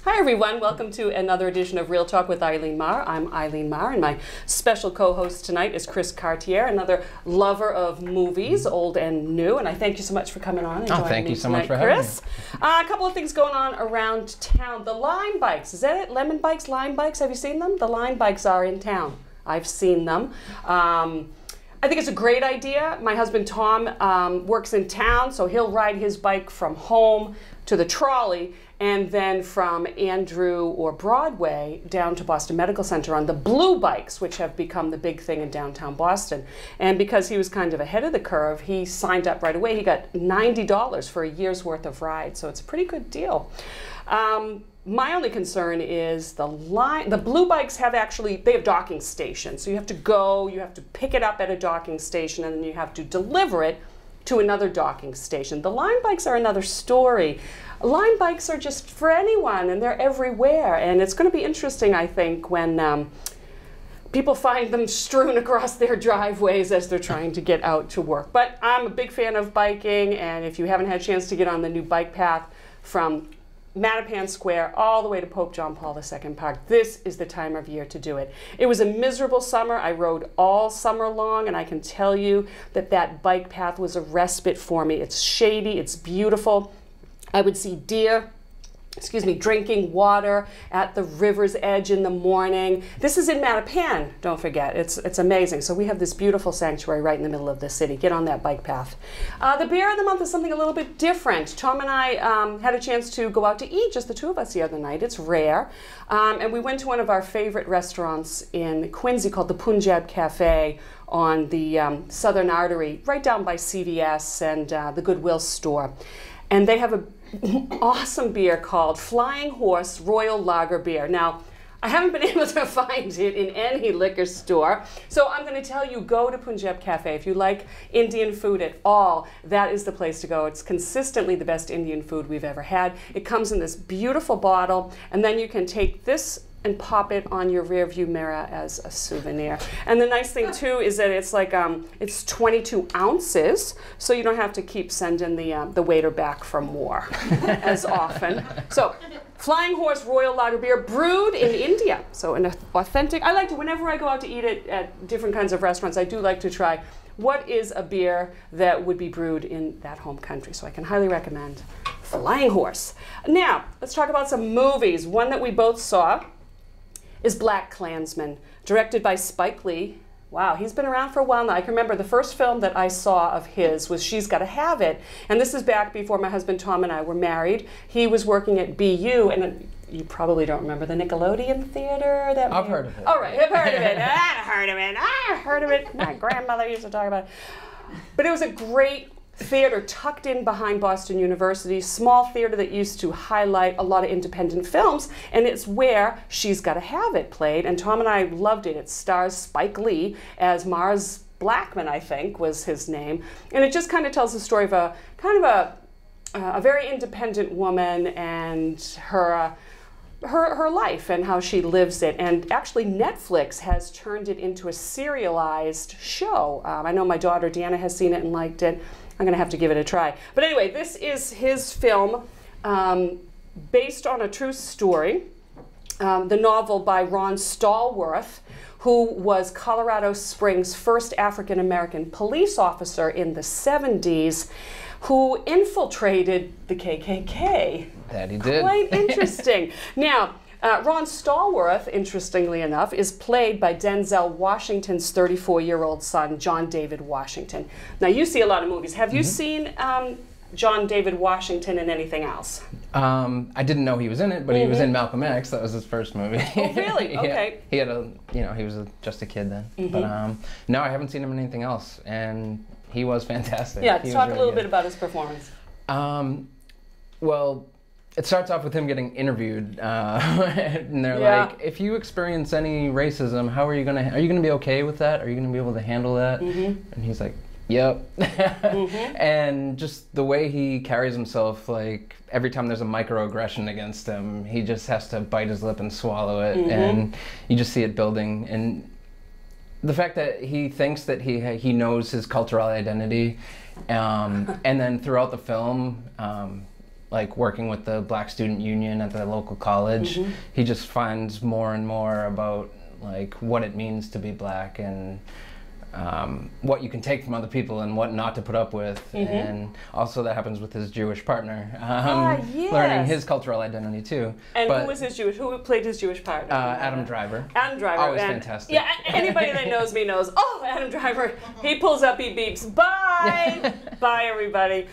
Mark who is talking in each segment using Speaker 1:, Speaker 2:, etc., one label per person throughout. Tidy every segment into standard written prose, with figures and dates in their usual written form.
Speaker 1: Hi everyone, welcome to another edition of Real Talk with Eileen Maher. I'm Eileen Maher and my special co-host tonight is Chris Cartier, another lover of movies, old and new, and I thank you so much for coming on and joining me
Speaker 2: thank you so much for
Speaker 1: Chris.
Speaker 2: having me.
Speaker 1: A couple of things going on around town. The line bikes, is that it? Lemon bikes, line bikes, have you seen them? The line bikes are in town. I've seen them. I think it's a great idea. My husband Tom works in town, so he'll ride his bike from home to the trolley and then from Andrew or Broadway down to Boston Medical Center on the blue bikes, which have become the big thing in downtown Boston. And because he was kind of ahead of the curve, he signed up right away. He got $90 for a year's worth of rides, so it's a pretty good deal. My only concern is the blue bikes have they have docking stations. So you have to go, you have to pick it up at a docking station, and then you have to deliver it to another docking station. The line bikes are another story. Line bikes are just for anyone, and they're everywhere. And it's going to be interesting, I think, when people find them strewn across their driveways as they're trying to get out to work. But I'm a big fan of biking, and if you haven't had a chance to get on the new bike path from Mattapan Square all the way to Pope John Paul II Park, this is the time of year to do it. It was a miserable summer. I rode all summer long, and I can tell you that that bike path was a respite for me. It's shady, it's beautiful. I would see deer, drinking water at the river's edge in the morning. This is in Mattapan, don't forget. It's amazing. So we have this beautiful sanctuary right in the middle of the city. Get on that bike path. The beer of the month is something a little bit different. Tom and I had a chance to go out to eat, just the two of us the other night. It's rare. And we went to one of our favorite restaurants in Quincy called the Punjab Cafe on the Southern Artery, right down by CVS and the Goodwill store. And they have an awesome beer called Flying Horse Royal Lager Beer. Now, I haven't been able to find it in any liquor store, so I'm going to tell you, go to Punjab Cafe. If you like Indian food at all, that is the place to go. It's consistently the best Indian food we've ever had. It comes in this beautiful bottle, and then you can take this and pop it on your rear view mirror as a souvenir. And the nice thing too is that it's like it's 22 ounces, so you don't have to keep sending the waiter back for more as often. So, Flying Horse Royal Lager Beer, brewed in India. So an authentic, I like to, whenever I go out to eat at different kinds of restaurants, I do like to try what is a beer that would be brewed in that home country. So I can highly recommend Flying Horse. Now, let's talk about some movies. One that we both saw is Blakkklansman, directed by Spike Lee. Wow, he's been around for a while now. I can remember the first film that I saw of his was She's Gotta Have It, and this is back before my husband Tom and I were married. He was working at BU, and you probably don't remember the Nickelodeon theater.
Speaker 2: I've heard of it.
Speaker 1: All right, I've heard of it. I heard of it. My grandmother used to talk about it. But it was a great theater tucked in behind Boston University, small theater that used to highlight a lot of independent films, and it's where She's Gotta Have It played, and Tom and I loved it. It stars Spike Lee as Mars Blackman, I think was his name, and it just kind of tells the story of a very independent woman and her life and how she lives it. And actually Netflix has turned it into a serialized show. I know my daughter Deanna has seen it and liked it. I'm going to have to give it a try. But anyway, this is his film based on a true story, the novel by Ron Stallworth, who was Colorado Springs' first African-American police officer in the 70s, who infiltrated the KKK.
Speaker 2: That he did.
Speaker 1: Quite interesting. Now, Ron Stallworth, interestingly enough, is played by Denzel Washington's 34-year-old son, John David Washington. Now, you see a lot of movies. Have you seen John David Washington in anything else?
Speaker 2: I didn't know he was in it, but he was in Malcolm X. That was his first movie.
Speaker 1: Oh, really? Okay.
Speaker 2: He had he was just a kid then. But no, I haven't seen him in anything else, and he was fantastic.
Speaker 1: Yeah, talk a little bit about his performance.
Speaker 2: Well, it starts off with him getting interviewed, and they're like, "If you experience any racism, how are you gonna be okay with that? Are you gonna be able to handle that?" And he's like, "Yep." And just the way he carries himself, like every time there's a microaggression against him, he just has to bite his lip and swallow it, and you just see it building. And the fact that he thinks that he knows his cultural identity, and then throughout the film, like working with the Black Student Union at the local college, he just finds more and more about like what it means to be Black and what you can take from other people and what not to put up with. And also that happens with his Jewish partner,
Speaker 1: yes.
Speaker 2: learning his cultural identity too.
Speaker 1: And who was his Jewish? Who played his Jewish partner?
Speaker 2: Adam Driver.
Speaker 1: Adam Driver.
Speaker 2: Always fantastic.
Speaker 1: Yeah, anybody that knows me knows, oh, Adam Driver, he pulls up, he beeps, bye! Bye, everybody.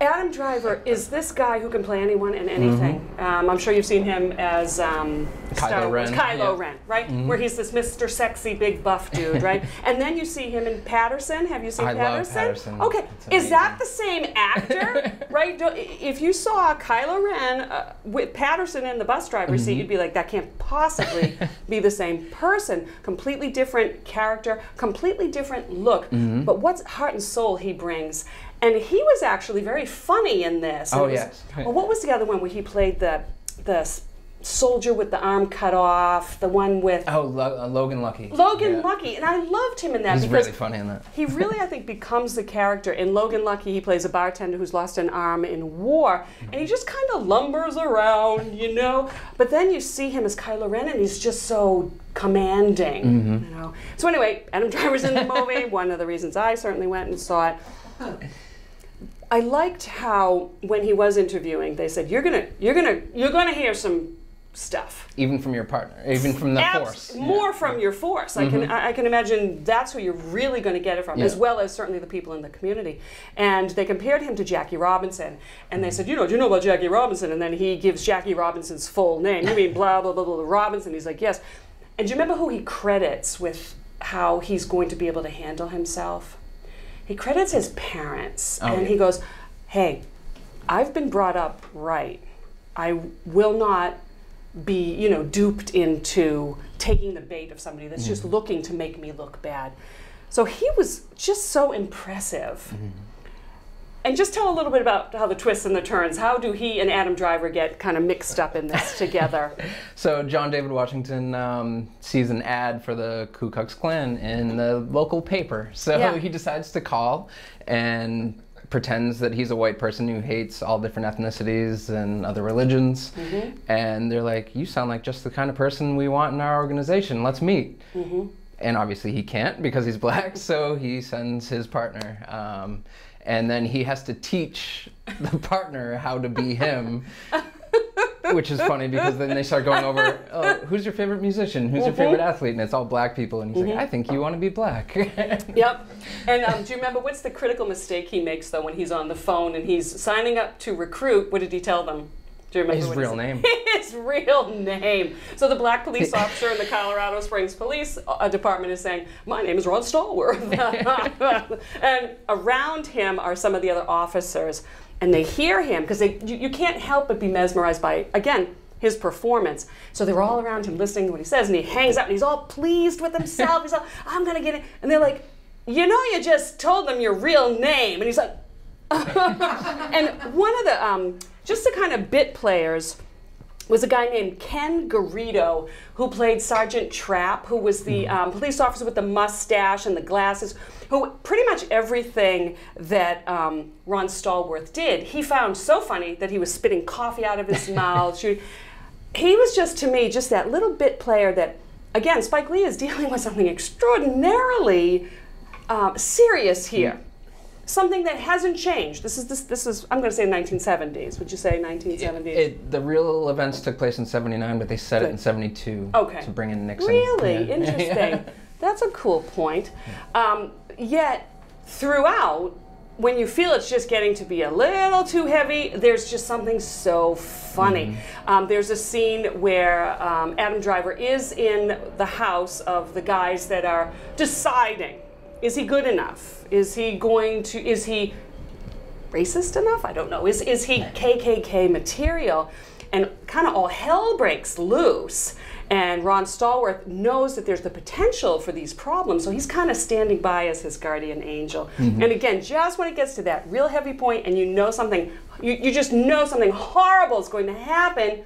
Speaker 1: Adam Driver is this guy who can play anyone and anything. I'm sure you've seen him as Kylo Ren, right? Where he's this Mr. Sexy, big buff dude, right? And then you see him in Patterson. Have you seen Patterson?
Speaker 2: I love Patterson.
Speaker 1: Okay, is that the same actor, right? If you saw Kylo Ren with Patterson in the bus driver's seat, you'd be like, that can't possibly be the same person. Completely different character, completely different look. But what's heart and soul he brings. And he was actually very funny in this.
Speaker 2: Yes.
Speaker 1: Well, what was the other one where he played the soldier with the arm cut off, the one with...
Speaker 2: Logan Lucky.
Speaker 1: Logan Lucky, and I loved him in that.
Speaker 2: He's really funny in that.
Speaker 1: He really, I think, becomes the character. In Logan Lucky, he plays a bartender who's lost an arm in war, and he just kind of lumbers around, you know? But then you see him as Kylo Ren, and he's just so commanding, you know? So anyway, Adam Driver's in the movie, one of the reasons I certainly went and saw it. I liked how when he was interviewing, they said, "You're gonna hear some stuff,
Speaker 2: even from your partner, even from the force,
Speaker 1: more from your force." I can imagine that's who you're really going to get it from, as well as certainly the people in the community. And they compared him to Jackie Robinson, and they said, "Do you know about Jackie Robinson?" And then he gives Jackie Robinson's full name. You mean blah blah blah blah Robinson? He's like, "Yes." And do you remember who he credits with how he's going to be able to handle himself? He credits his parents, and he goes, "Hey, I've been brought up right. I will not be, you know, duped into taking the bait of somebody that's just looking to make me look bad." So he was just so impressive. And just tell a little bit about how the twists and the turns. How do he and Adam Driver get kind of mixed up in this together?
Speaker 2: So John David Washington sees an ad for the Ku Klux Klan in the local paper. So he decides to call and pretends that he's a white person who hates all different ethnicities and other religions. And they're like, "You sound like just the kind of person we want in our organization. Let's meet." And obviously he can't because he's Black, so he sends his partner. And then he has to teach the partner how to be him, which is funny because then they start going over, "Oh, who's your favorite musician? Who's your favorite athlete?" And it's all Black people. And he's like, "I think you want to be Black."
Speaker 1: Yep. And do you remember what's the critical mistake he makes, though, when he's on the phone and he's signing up to recruit? What did he tell them? Do you remember
Speaker 2: his real name?
Speaker 1: His real name. So the Black police officer in the Colorado Springs Police Department is saying, "My name is Ron Stallworth." And around him are some of the other officers, and they hear him because you can't help but be mesmerized by, again, his performance. So they're all around him listening to what he says, and he hangs up and he's all pleased with himself. He's like, "I'm gonna get it," and they're like, "You know, you just told them your real name," and he's like, and one of the just the kind of bit players was a guy named Ken Garrido, who played Sergeant Trapp, who was the police officer with the mustache and the glasses, who pretty much everything that Ron Stallworth did, he found so funny that he was spitting coffee out of his mouth. He was just, to me, just that little bit player that, again, Spike Lee is dealing with something extraordinarily serious here. Something that hasn't changed. This is I'm going to say 1970s. Would you say 1970s?
Speaker 2: The real events took place in '79, but they set it in '72 to bring in Nixon.
Speaker 1: Really? Interesting. That's a cool point. Yet, throughout, when you feel it's just getting to be a little too heavy, there's just something so funny. There's a scene where Adam Driver is in the house of the guys that are deciding, is he good enough? Is he racist enough? I don't know. Is he KKK material? And kind of all hell breaks loose. And Ron Stallworth knows that there's the potential for these problems, so he's kind of standing by as his guardian angel. And again, just when it gets to that real heavy point and you know something, you just know something horrible is going to happen,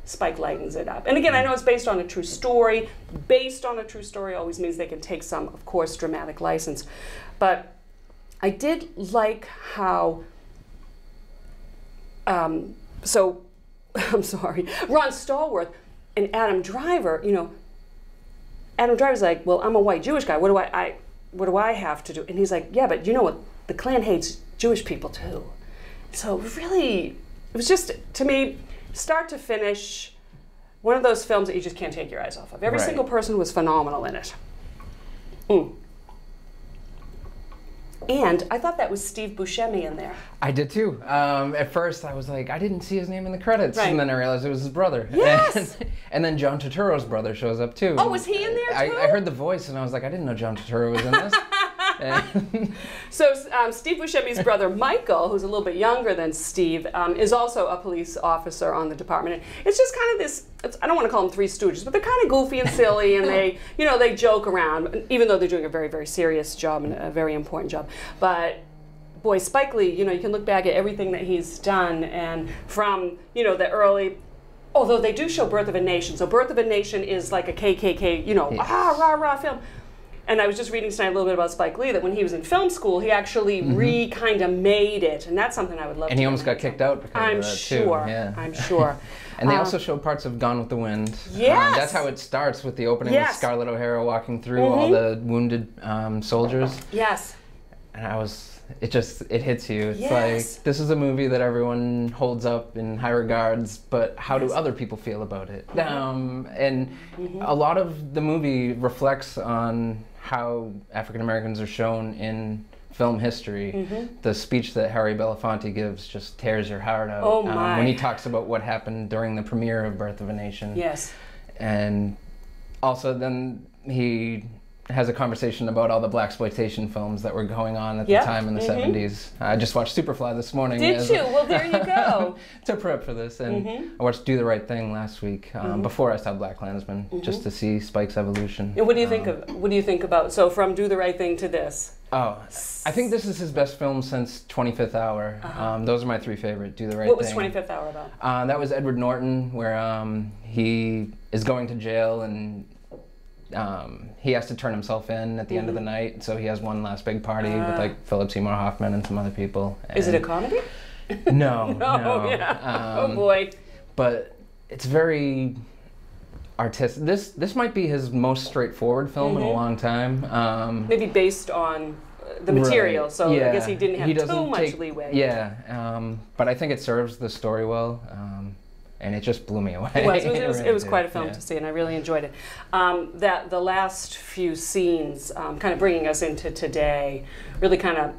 Speaker 1: Spike lightens it up. And again, I know it's based on a true story. Based on a true story always means they can take some, of course, dramatic license. But I did like how so, I'm sorry, Ron Stallworth and Adam Driver, you know, Adam Driver's like, well, I'm a white Jewish guy. What do I have to do? And he's like, yeah, but you know what? The Klan hates Jewish people too. So really, it was just, to me, start to finish, one of those films that you just can't take your eyes off of. Every single person was phenomenal in it. And I thought that was Steve Buscemi in there.
Speaker 2: I did too. At first, I was like, I didn't see his name in the credits, and then I realized it was his brother.
Speaker 1: Yes.
Speaker 2: And then John Turturro's brother shows up too.
Speaker 1: Oh, was he in there too?
Speaker 2: I heard the voice, and I was like, I didn't know John Turturro was in this.
Speaker 1: So Steve Buscemi's brother Michael, who's a little bit younger than Steve, is also a police officer on the department. And it's just kind of this, I don't want to call them Three Stooges, but they're kind of goofy and silly, and they, you know, they joke around, even though they're doing a very, very serious job and a very important job. But boy, Spike Lee, you know, you can look back at everything that he's done, and from, you know, the early, although they do show Birth of a Nation. So Birth of a Nation is like a KKK, you know, rah film. And I was just reading tonight a little bit about Spike Lee, that when he was in film school, he actually kind of made it, and that's something I would love to.
Speaker 2: And he almost got kicked out because
Speaker 1: I'm
Speaker 2: of that
Speaker 1: sure.
Speaker 2: Too. Yeah.
Speaker 1: I'm sure.
Speaker 2: And they also show parts of Gone with the Wind.
Speaker 1: Yes.
Speaker 2: That's how it starts, with the opening with Scarlett O'Hara walking through all the wounded soldiers.
Speaker 1: Yes.
Speaker 2: And it hits you. It's like, this is a movie that everyone holds up in high regards, but how do other people feel about it? And a lot of the movie reflects on how African Americans are shown in film history. The speech that Harry Belafonte gives just tears your heart out.
Speaker 1: Oh my.
Speaker 2: When he talks about what happened during the premiere of Birth of a Nation.
Speaker 1: Yes.
Speaker 2: And also then he has a conversation about all the blaxploitation films that were going on at the time in the 70s. I just watched Superfly this morning.
Speaker 1: Did you? Well, there you go.
Speaker 2: To prep for this. And I watched Do the Right Thing last week, before I saw Blakkklansman, just to see Spike's evolution.
Speaker 1: And what do you think of? What do you think about? So from Do the Right Thing to this.
Speaker 2: Oh, I think this is his best film since 25th Hour. Those are my three favorite. Do the Right
Speaker 1: Thing. What was 25th Hour about?
Speaker 2: That was Edward Norton, where he is going to jail and he has to turn himself in at the end of the night, so he has one last big party with like Philip Seymour Hoffman and some other people. And
Speaker 1: is it a comedy?
Speaker 2: No.
Speaker 1: No. Yeah. Oh boy.
Speaker 2: But it's very artistic. This might be his most straightforward film in a long time. Maybe
Speaker 1: based on the material, so I guess he didn't have too much leeway.
Speaker 2: Yeah, but I think it serves the story well. And it just blew me away.
Speaker 1: It was quite a film to see, and I really enjoyed it. That the last few scenes, kind of bringing us into today, really kind of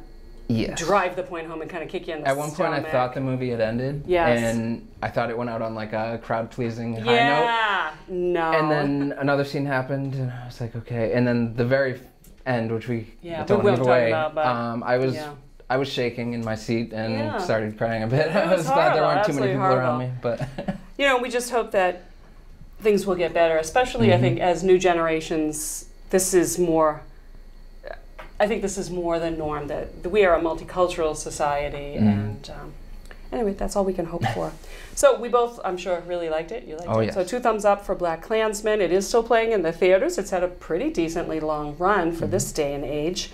Speaker 1: drive the point home and kind of kick you in the stomach.
Speaker 2: At one point, I thought the movie had ended, and I thought it went out on like a crowd-pleasing high note.
Speaker 1: Yeah, no.
Speaker 2: And then another scene happened, and I was like, okay. And then the very end, which we don't give away, I was shaking in my seat and started crying a bit. I was glad there weren't too many people around me. But
Speaker 1: you know, we just hope that things will get better, especially I think as new generations. This is more. I think this is more the norm, that we are a multicultural society, and anyway, that's all we can hope for. So we both, I'm sure, really liked it. You liked it.
Speaker 2: Yes.
Speaker 1: So 2 thumbs up for Blakkklansman. It is still playing in the theaters. It's had a pretty decently long run for this day and age.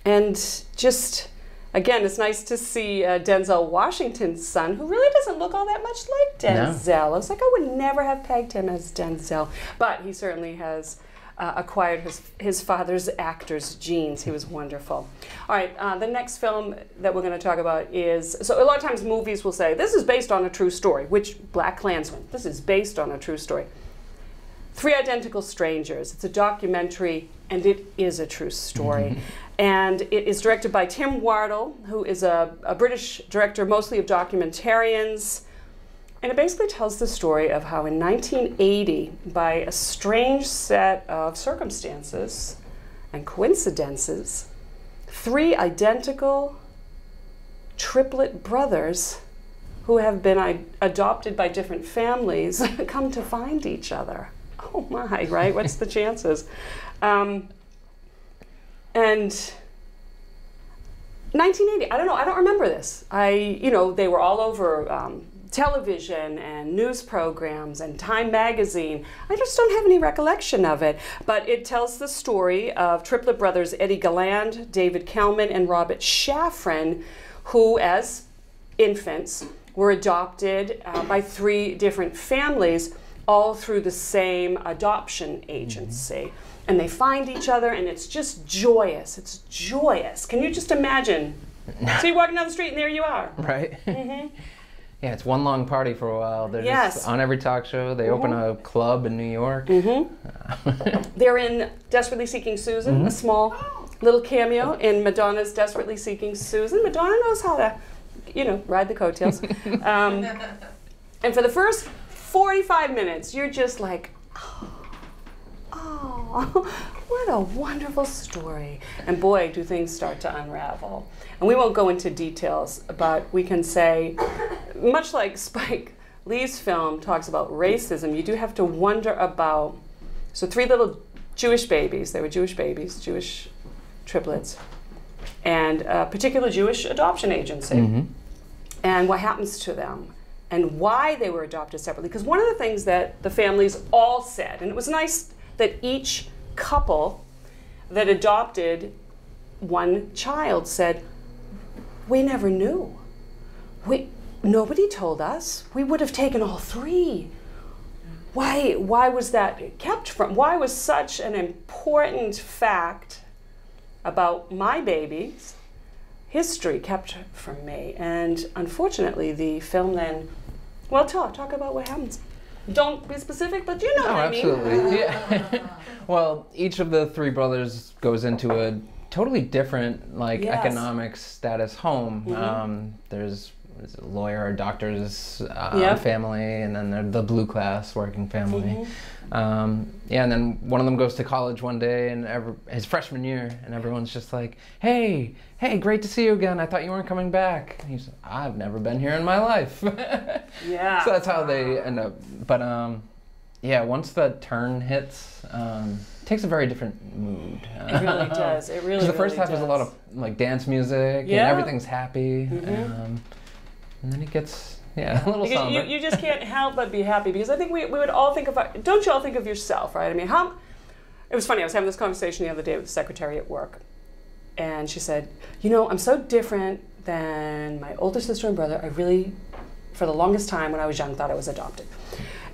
Speaker 1: And just, again, it's nice to see Denzel Washington's son, who really doesn't look all that much like Denzel. No. I was like, I would never have pegged him as Denzel. But he certainly has acquired his father's actor's genes. He was wonderful. All right, the next film that we're going to talk about is, so a lot of times movies will say, this is based on a true story, which Blakkklansman, this is based on a true story. 3 Identical Strangers. It's a documentary, and it is a true story. And it is directed by Tim Wardle, who is a British director, mostly of documentarians. And it basically tells the story of how in 1980, by a strange set of circumstances and coincidences, 3 identical triplet brothers who have been adopted by different families come to find each other. Oh my, right? What's the chances? And 1980, I don't know, I don't remember this. You know, they were all over television and news programs and Time magazine. I just don't have any recollection of it. But it tells the story of triplet brothers Eddie Galland, David Kelman, and Robert Shafran, who, as infants were adopted by 3 different families, all through the same adoption agency. And they find each other, and it's just joyous. It's joyous. Can you just imagine? So you're walking down the street, and there you are.
Speaker 2: Right. Yeah, it's one long party for a while. They're just on every talk show. They open a club in New York.
Speaker 1: They're in Desperately Seeking Susan, a small little cameo in Madonna's Desperately Seeking Susan. Madonna knows how to, you know, ride the coattails. And for the first 45 minutes, you're just like, oh, what a wonderful story. And boy, do things start to unravel. And we won't go into details, but we can say, much like Spike Lee's film talks about racism, you do have to wonder about, so 3 little Jewish babies, they were Jewish babies, Jewish triplets, and a particular Jewish adoption agency, and what happens to them, and why they were adopted separately. Because one of the things that the families all said, and it was nice that each couple that adopted one child said, we never knew. Nobody told us. We would have taken all 3. Why was that kept from? Why was such an important fact about my baby's history kept from me? And unfortunately, the film then, well, talk about what happens. Don't be specific, but you know what I mean.
Speaker 2: Absolutely. Yeah. Well, each of the 3 brothers goes into a totally different, like, economic status home. There's a lawyer, a doctor's family, and then there's the blue class working family. Yeah, and then one of them goes to college one day, and his freshman year, and everyone's just like, hey, great to see you again. I thought you weren't coming back. And he's, I've never been here in my life. So that's how they end up. But yeah, once the turn hits, it takes a very different mood.
Speaker 1: It really does. It really,
Speaker 2: the first half is a lot of like dance music, and everything's happy. And then it gets, a little somber.
Speaker 1: You just can't help but be happy, because I think we would all think of, don't you all think of yourself, right? I mean, it was funny, I was having this conversation the other day with the secretary at work, and she said, you know, I'm so different than my older sister and brother. I really, for the longest time when I was young, thought I was adopted.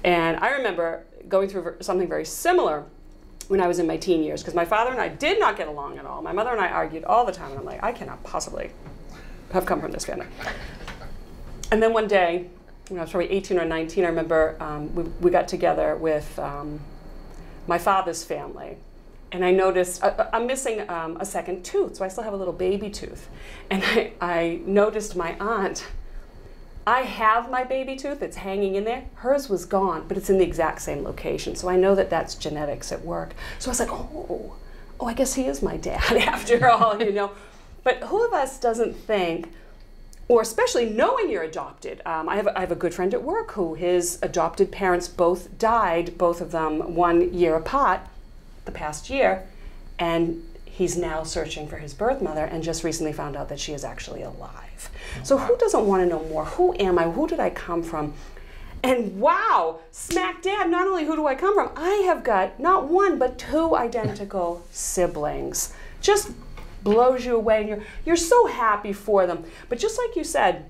Speaker 1: And I remember going through something very similar when I was in my teen years, because my father and I did not get along at all. My mother and I argued all the time, and I'm like, I cannot possibly have come from this family. And then one day, when I was probably 18 or 19, I remember we got together with my father's family, and I noticed I'm missing a second tooth, so I still have a little baby tooth. And I noticed my aunt, I have my baby tooth, it's hanging in there. Hers was gone, but it's in the exact same location, so I know that that's genetics at work. So I was like, oh, I guess he is my dad after all, you know. But who of us doesn't think, or especially knowing you're adopted. I have a good friend at work who his adopted parents both died, both of them 1 year apart, the past year, and he's now searching for his birth mother and just recently found out that she is actually alive. So who doesn't want to know more? Who am I? Who did I come from? And wow, smack dab, not only who do I come from, I have got not 1, but 2 identical siblings. Just blows you away, and you're so happy for them. But just like you said,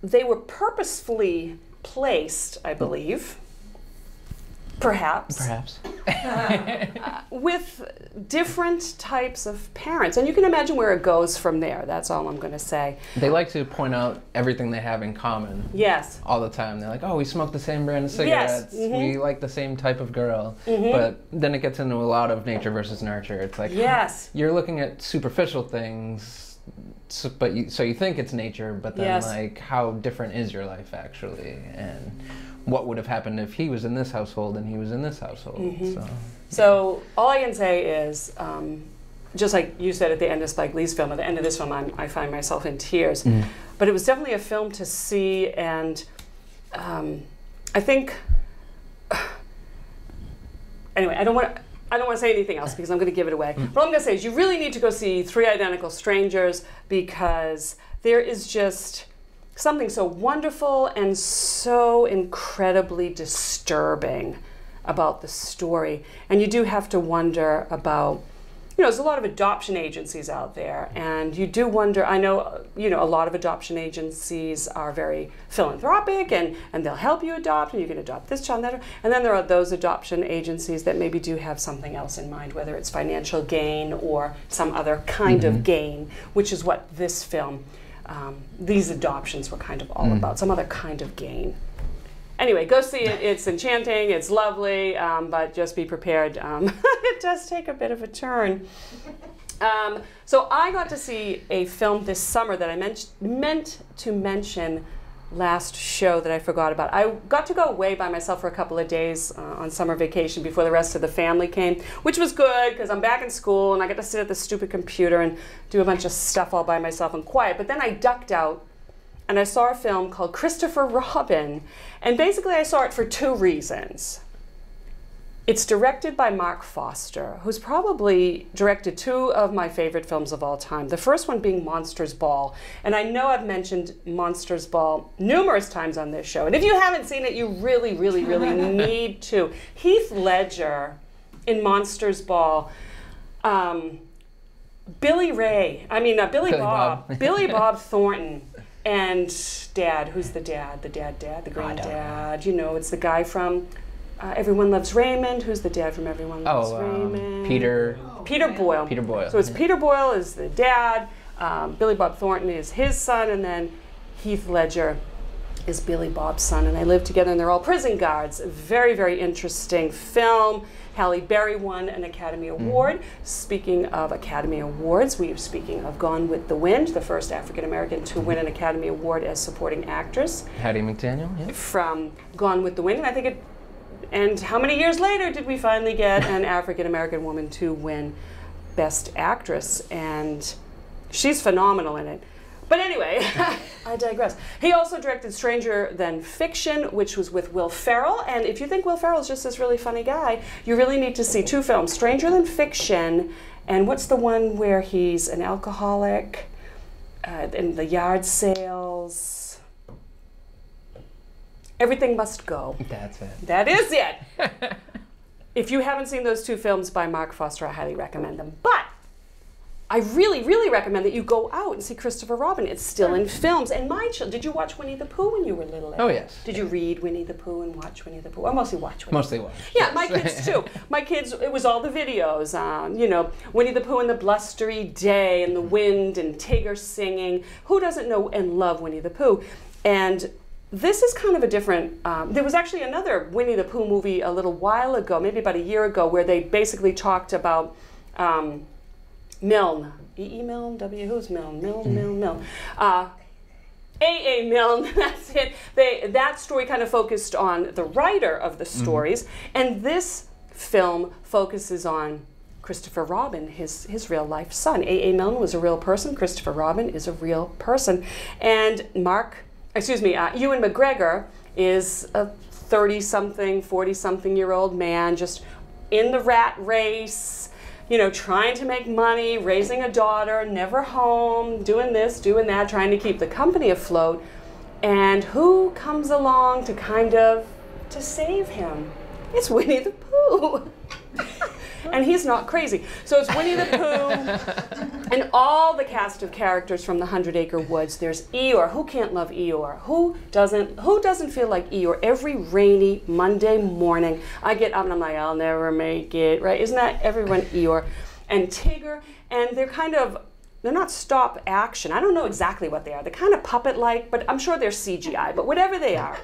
Speaker 1: they were purposefully placed, I believe, perhaps, with different types of parents. And you can imagine where it goes from there. That's all I'm going to say.
Speaker 2: They like to point out everything they have in common.
Speaker 1: Yes.
Speaker 2: All the time. They're like, oh, we smoke the same brand of cigarettes.
Speaker 1: Yes.
Speaker 2: We like the same type of girl. But then it gets into a lot of nature versus nurture. It's like, you're looking at superficial things, so you think it's nature, but then like, how different is your life actually? And what would have happened if he was in this household and he was in this household?
Speaker 1: So all I can say is, just like you said at the end of Spike Lee's film, at the end of this film, I find myself in tears. But it was definitely a film to see, and I think, anyway, I don't want to say anything else because I'm going to give it away. But all I'm going to say is you really need to go see 3 Identical Strangers, because there is just something so wonderful and so incredibly disturbing about the story. And you do have to wonder about there's a lot of adoption agencies out there, and you do wonder, I know, a lot of adoption agencies are very philanthropic, and they'll help you adopt, and you can adopt this child, that, and then there are those adoption agencies that maybe do have something else in mind, whether it's financial gain or some other kind of gain, which is what this film, these adoptions were kind of all about, some other kind of gain. Anyway, go see it. It's enchanting. It's lovely, but just be prepared. It does take a bit of a turn. So I got to see a film this summer that I meant to mention last show that I forgot about. I got to go away by myself for a couple of days on summer vacation before the rest of the family came, which was good because I'm back in school and I get to sit at the stupid computer and do a bunch of stuff all by myself and quiet. But then I ducked out and I saw a film called Christopher Robin. And basically I saw it for two reasons. It's directed by Mark Foster, who's probably directed two of my favorite films of all time. The first one being Monsters Ball. And I know I've mentioned Monsters Ball numerous times on this show. And if you haven't seen it, you really, really, really need to. Heath Ledger in Monsters Ball. Billy Bob. Billy Bob Thornton. And Dad, who's the dad? The granddad. It's the guy from Everyone Loves Raymond. Who's the dad from Everyone Loves Raymond?
Speaker 2: Peter Boyle.
Speaker 1: Peter Boyle. So it's Peter Boyle is the dad, Billy Bob Thornton is his son, and then Heath Ledger is Billy Bob's son. And they live together, and they're all prison guards. A very, very interesting film. Halle Berry won an Academy Award. Speaking of Academy Awards, we are speaking of Gone with the Wind, the first African-American to win an Academy Award as supporting actress.
Speaker 2: Hattie McDaniel, yeah.
Speaker 1: From Gone with the Wind. And how many years later did we finally get an African-American woman to win Best Actress? And she's phenomenal in it. But anyway, I digress. He also directed Stranger Than Fiction, which was with Will Ferrell. And if you think Will Ferrell is just this really funny guy, you really need to see two films, Stranger Than Fiction, and what's the one where he's an alcoholic in the yard sales? Everything Must Go.
Speaker 2: That's it.
Speaker 1: That is it. If you haven't seen those two films by Mark Foster, I highly recommend them. But I really, really recommend that you go out and see Christopher Robin. It's still in films. And did you watch Winnie the Pooh when you were little?
Speaker 2: Oh, yes.
Speaker 1: Did you read Winnie the Pooh and watch Winnie the Pooh? Or mostly watch Winnie
Speaker 2: Mostly watch.
Speaker 1: Yeah, my kids too. My kids, it was all the videos. Winnie the Pooh and the Blustery Day and the wind and Tigger singing. Who doesn't know and love Winnie the Pooh? And this is kind of a different, there was actually another Winnie the Pooh movie a little while ago, maybe about a year ago, where they basically talked about Milne. E.E. Milne? Who's Milne? Milne. A.A. Milne, that's it. That story kind of focused on the writer of the stories, and this film focuses on Christopher Robin, his real life son. A.A. Milne was a real person. Christopher Robin is a real person. And Ewan McGregor is a 30-something, 40-something-year-old man just in the rat race, trying to make money, raising a daughter, never home, doing this, doing that, trying to keep the company afloat. And who comes along to save him? It's Winnie the Pooh. And he's not crazy. So it's Winnie the Pooh and all the cast of characters from the 100-Acre Woods. There's Eeyore. Who can't love Eeyore? Who doesn't feel like Eeyore? Every rainy Monday morning, I get up and I'm like, I'll never make it, right? Isn't that everyone Eeyore? And Tigger, and they're not stop action. I don't know exactly what they are. They're kind of puppet-like, but I'm sure they're CGI, but whatever they are.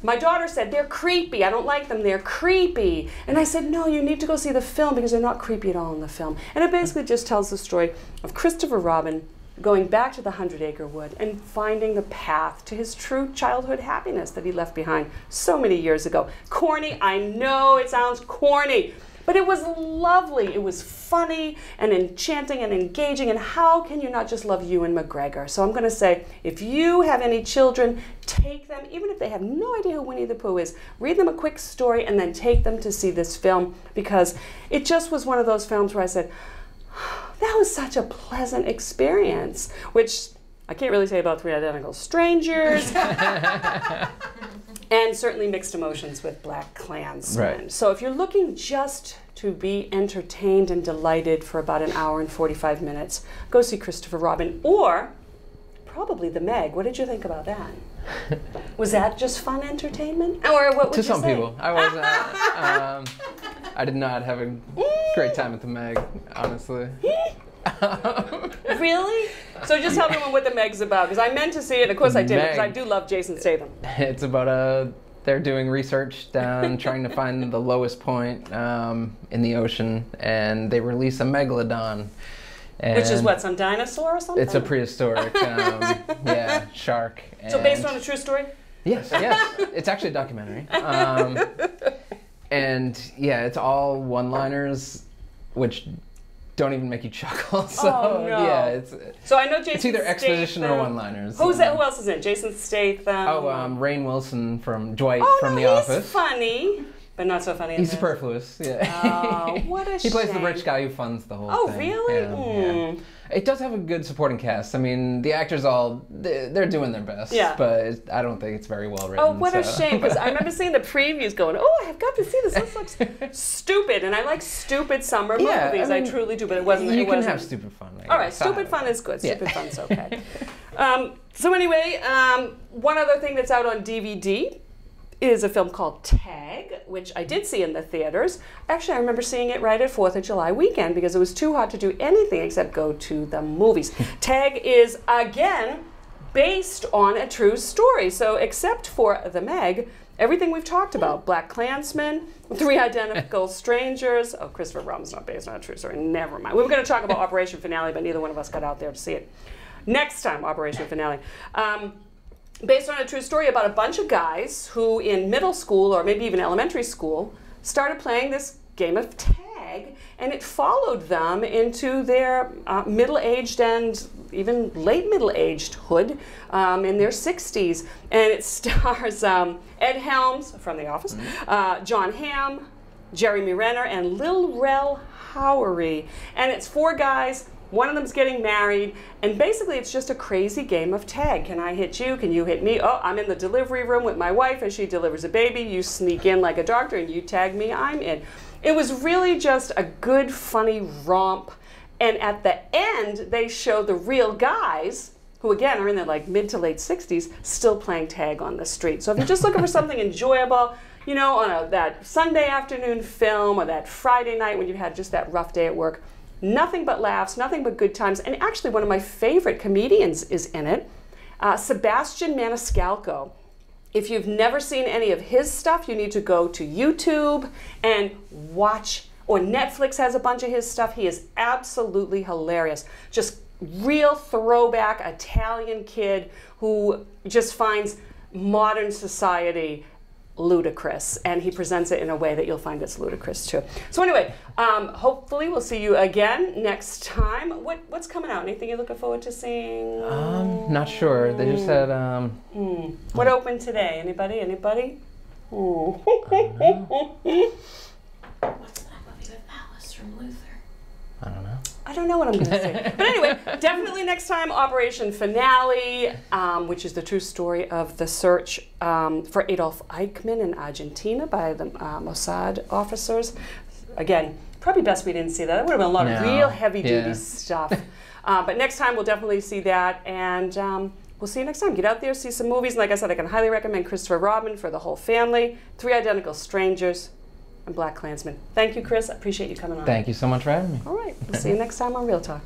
Speaker 1: My daughter said, they're creepy. I don't like them. They're creepy. And I said, no, you need to go see the film because they're not creepy at all in the film. And it basically just tells the story of Christopher Robin going back to the 100-Acre Wood and finding the path to his true childhood happiness that he left behind so many years ago. Corny, I know it sounds corny, but it was lovely. It was funny and enchanting and engaging, and how can you not just love Ewan McGregor? So I'm going to say, if you have any children, take them, even if they have no idea who Winnie the Pooh is, read them a quick story and then take them to see this film, because it just was one of those films where I said, that was such a pleasant experience, which I can't really say about Three Identical Strangers. And certainly mixed emotions with Blakkklansman.
Speaker 2: Right.
Speaker 1: So if you're looking just to be entertained and delighted for about an hour and 45 minutes, go see Christopher Robin, or probably The Meg. What did you think about that? Was that just fun entertainment? Or what would you say?
Speaker 2: To some people. I was I did not have a great time at The Meg, honestly.
Speaker 1: Really? So just tell me what The Meg's about, because I meant to see it, and of course I did, because I do love Jason Statham.
Speaker 2: It's about they're doing research down, trying to find the lowest point in the ocean, and they release a megalodon.
Speaker 1: Which is what, some dinosaur or something?
Speaker 2: It's a prehistoric, shark.
Speaker 1: So based on a true story?
Speaker 2: Yes, yes. It's actually a documentary. And yeah, it's all one-liners, which don't even make you chuckle. So yeah,
Speaker 1: so I know Jason.
Speaker 2: It's either exposition or one-liners.
Speaker 1: Who's that? Who else is in it? Jason Statham.
Speaker 2: Rainn Wilson from Dwight from The
Speaker 1: he's
Speaker 2: Office.
Speaker 1: Funny, but not so funny.
Speaker 2: He's superfluous. Yeah.
Speaker 1: Oh, what a shame.
Speaker 2: He plays the rich guy who funds the whole thing.
Speaker 1: Oh, really?
Speaker 2: Yeah. It does have a good supporting cast. I mean, the actors they're doing their best.
Speaker 1: Yeah.
Speaker 2: But I don't think it's very well written.
Speaker 1: Oh, what a shame! Because I remember seeing the previews, going, "Oh, I've got to see this. This looks stupid," and I like stupid summer movies. I truly do, but it wasn't.
Speaker 2: You can have stupid fun.
Speaker 1: All right, stupid fun is good. Stupid fun's okay. So anyway, one other thing that's out on DVD is a film called Tag, which I did see in the theaters. Actually, I remember seeing it right at 4th of July weekend because it was too hot to do anything except go to the movies. Tag is, again, based on a true story. So except for The Meg, everything we've talked about, Blakkklansman, Three Identical Strangers, Christopher Robin's not based on a true story, never mind. We were going to talk about Operation Finale, but neither one of us got out there to see it. Next time, Operation Finale. Based on a true story about a bunch of guys who in middle school or maybe even elementary school started playing this game of tag, and it followed them into their middle-aged and even late middle-aged hood in their 60s. And it stars Ed Helms from The Office, John Hamm, Jeremy Renner, and Lil Rel Howery. And it's 4 guys. One of them's getting married, and basically it's just a crazy game of tag. Can I hit you? Can you hit me? Oh, I'm in the delivery room with my wife and she delivers a baby. You sneak in like a doctor and you tag me, I'm in. It was really just a good, funny romp. And at the end, they show the real guys, who again are in their like mid to late 60s, still playing tag on the street. So if you're just looking for something enjoyable, you know, on that Sunday afternoon film or that Friday night when you've had just that rough day at work, nothing but laughs, nothing but good times. And actually one of my favorite comedians is in it, Sebastian Maniscalco. If you've never seen any of his stuff, you need to go to YouTube and watch, or Netflix has a bunch of his stuff. He is absolutely hilarious. Just real throwback Italian kid who just finds modern society ludicrous, and he presents it in a way that you'll find it's ludicrous too. So anyway, hopefully we'll see you again next time. What's coming out? Anything you're looking forward to seeing?
Speaker 2: Not sure. They just said
Speaker 1: What opened today? Anybody?
Speaker 3: What's that movie with Alice from Luther?
Speaker 2: I don't know.
Speaker 1: I don't know what I'm going to say. But anyway, definitely next time, Operation Finale, which is the true story of the search for Adolf Eichmann in Argentina by the Mossad officers. Again, probably best we didn't see that. That would have been a lot of real heavy-duty stuff. But next time, we'll definitely see that. And we'll see you next time. Get out there, see some movies. And like I said, I can highly recommend Christopher Robin for the whole family, Three Identical Strangers, and Blakkklansman. Thank you, Chris. I appreciate you coming on.
Speaker 2: Thank you so much for having me.
Speaker 1: All right. We'll see you next time on Real Talk.